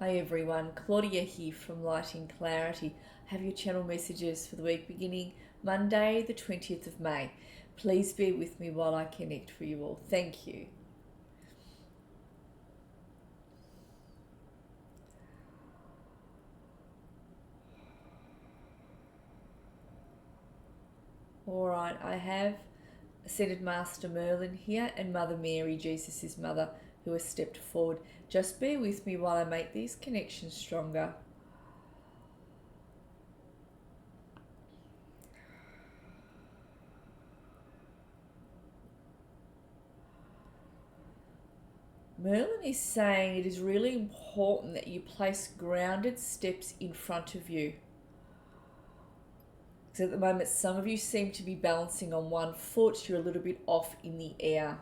Hi everyone, Claudia here from Light in Clarity. I have your channel messages for the week beginning Monday the 20th of May. Please bear with me while I connect for you all. Thank you. Alright, I have Ascended Master Merlin here and Mother Mary, Jesus' mother, who has stepped forward. Just bear with me while I make these connections stronger. Merlin is saying it is really important that you place grounded steps in front of you. Because at the moment, some of you seem to be balancing on one foot. You're a little bit off in the air.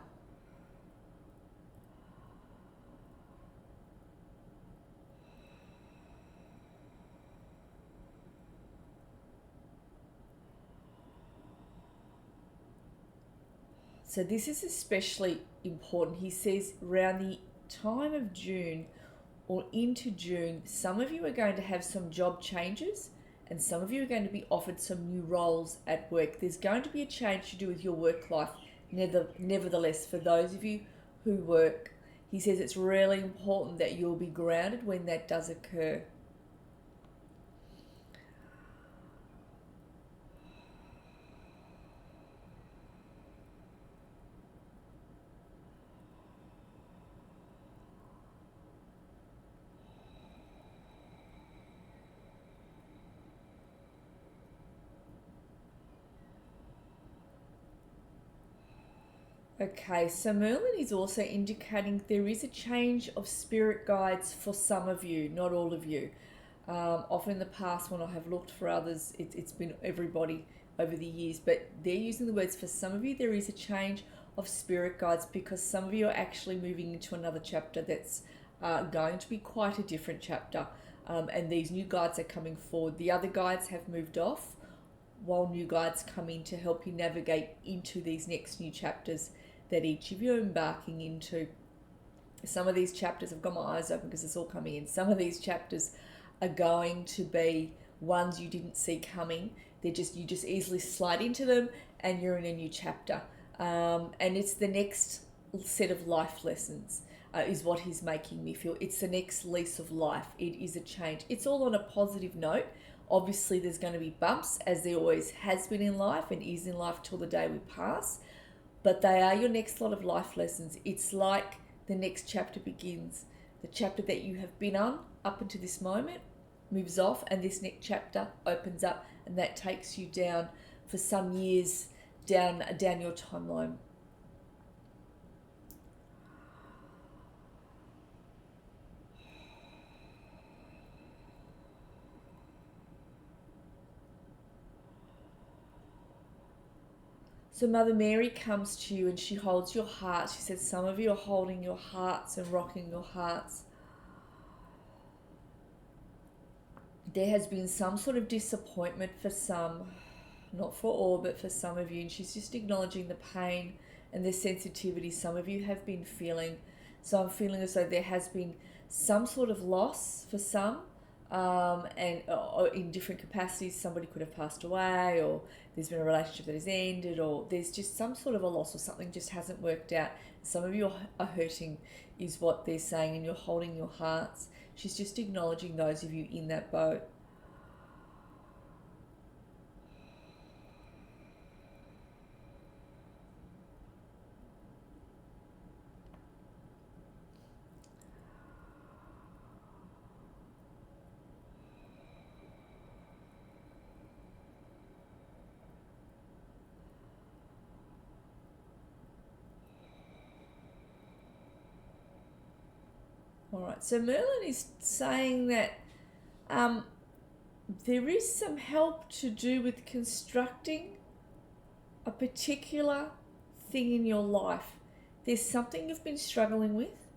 So this is especially important. He says around the time of June or into June, some of you are going to have some job changes and some of you are going to be offered some new roles at work. There's going to be a change to do with your work life. Nevertheless, for those of you who work, he says it's really important that you'll be grounded when that does occur. Okay, so Merlin is also indicating there is a change of spirit guides for some of you, not all of you. Often in the past when I have looked for others, it's been everybody over the years, but they're using the words for some of you, there is a change of spirit guides because some of you are actually moving into another chapter that's going to be quite a different chapter. And these new guides are coming forward. The other guides have moved off while new guides come in to help you navigate into these next new chapters that each of you are embarking into. Some of these chapters, I've got my eyes open because it's all coming in. Some of these chapters are going to be ones you didn't see coming. You just easily slide into them and you're in a new chapter. And it's the next set of life lessons is what he's making me feel. It's the next lease of life. It is a change. It's all on a positive note. Obviously, there's going to be bumps, as there always has been in life and is in life till the day we pass. But they are your next lot of life lessons. It's like the next chapter begins. The chapter that you have been on up until this moment moves off, and this next chapter opens up, and that takes you down for some years down your timeline. So Mother Mary comes to you and she holds your heart. She says some of you are holding your hearts and rocking your hearts. There has been some sort of disappointment for some, not for all, but for some of you. And she's just acknowledging the pain and the sensitivity some of you have been feeling. So I'm feeling as though there has been some sort of loss for some. And in different capacities, somebody could have passed away, or there's been a relationship that has ended, or there's just some sort of a loss, or something just hasn't worked out. Some of you are hurting, is what they're saying, and you're holding your hearts. She's just acknowledging those of you in that boat. All right, so Merlin is saying that there is some help to do with constructing a particular thing in your life. There's something you've been struggling with,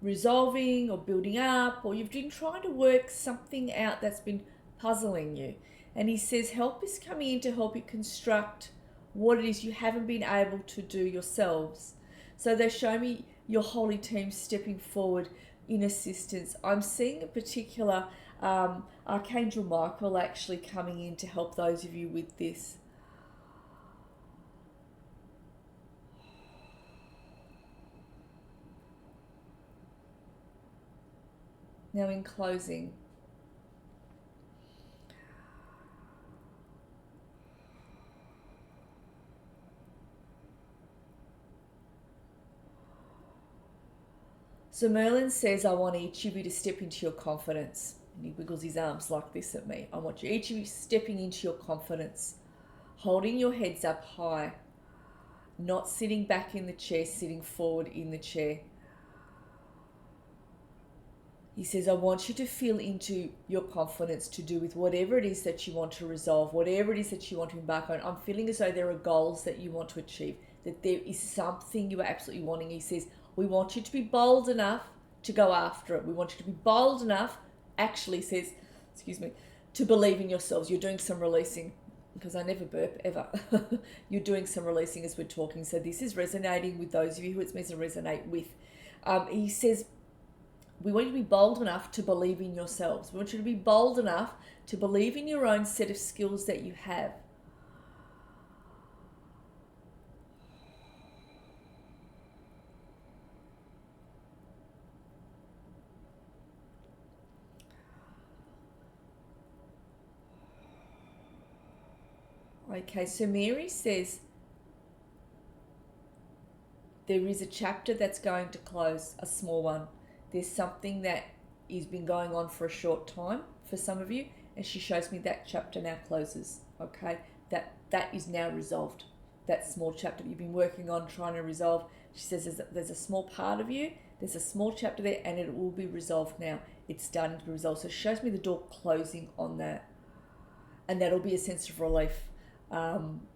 resolving or building up, or you've been trying to work something out that's been puzzling you. And he says help is coming in to help you construct what it is you haven't been able to do yourselves. So they show me your holy team stepping forward in assistance. I'm seeing a particular Archangel Michael actually coming in to help those of you with this. Now, in closing, so Merlin says, I want each of you to step into your confidence. And he wiggles his arms like this at me. I want you, each of you, stepping into your confidence, holding your heads up high, not sitting back in the chair, sitting forward in the chair. He says, I want you to feel into your confidence to do with whatever it is that you want to resolve, whatever it is that you want to embark on. I'm feeling as though there are goals that you want to achieve, that there is something you are absolutely wanting. He says, we want you to be bold enough to go after it. We want you to be bold enough, actually says, to believe in yourselves. You're doing some releasing, because I never burp, ever. You're doing some releasing as we're talking. So this is resonating with those of you who it's meant to resonate with. He says, we want you to be bold enough to believe in yourselves. We want you to be bold enough to believe in your own set of skills that you have. Okay, so Mary says there is a chapter that's going to close, a small one. There's something that has been going on for a short time for some of you, and she shows me that chapter now closes. Okay, that is now resolved. That small chapter that you've been working on, trying to resolve. She says there's a small part of you, there's a small chapter there, and it will be resolved now. It's starting to be resolved. So she shows me the door closing on that, and that'll be a sense of relief,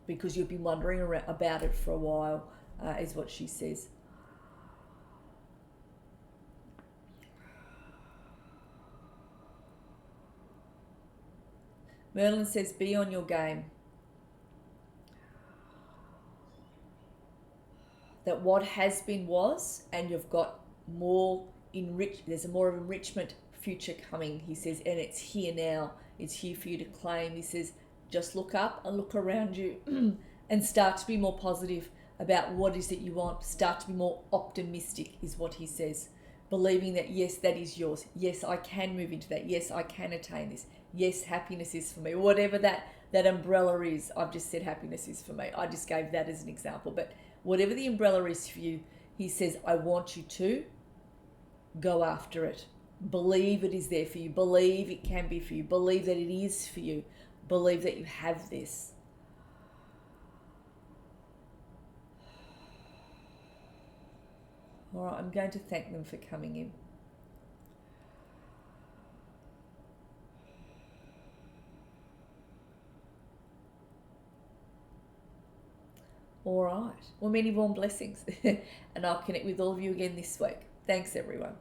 because you've been wondering about it for a while, is what she says. Merlin says, be on your game. That what has been was, and you've got more there's more of enrichment future coming, he says, and it's here now. It's here for you to claim. He says, just look up and look around you and start to be more positive about what it is that you want. Start to be more optimistic, is what he says. Believing that, yes, that is yours. Yes, I can move into that. Yes, I can attain this. Yes, happiness is for me. Whatever that umbrella is, I've just said happiness is for me. I just gave that as an example. But whatever the umbrella is for you, he says, I want you to go after it. Believe it is there for you. Believe it can be for you. Believe that it is for you. Believe that you have this. All right, I'm going to thank them for coming in. All right. Well, many warm blessings. And I'll connect with all of you again this week. Thanks, everyone.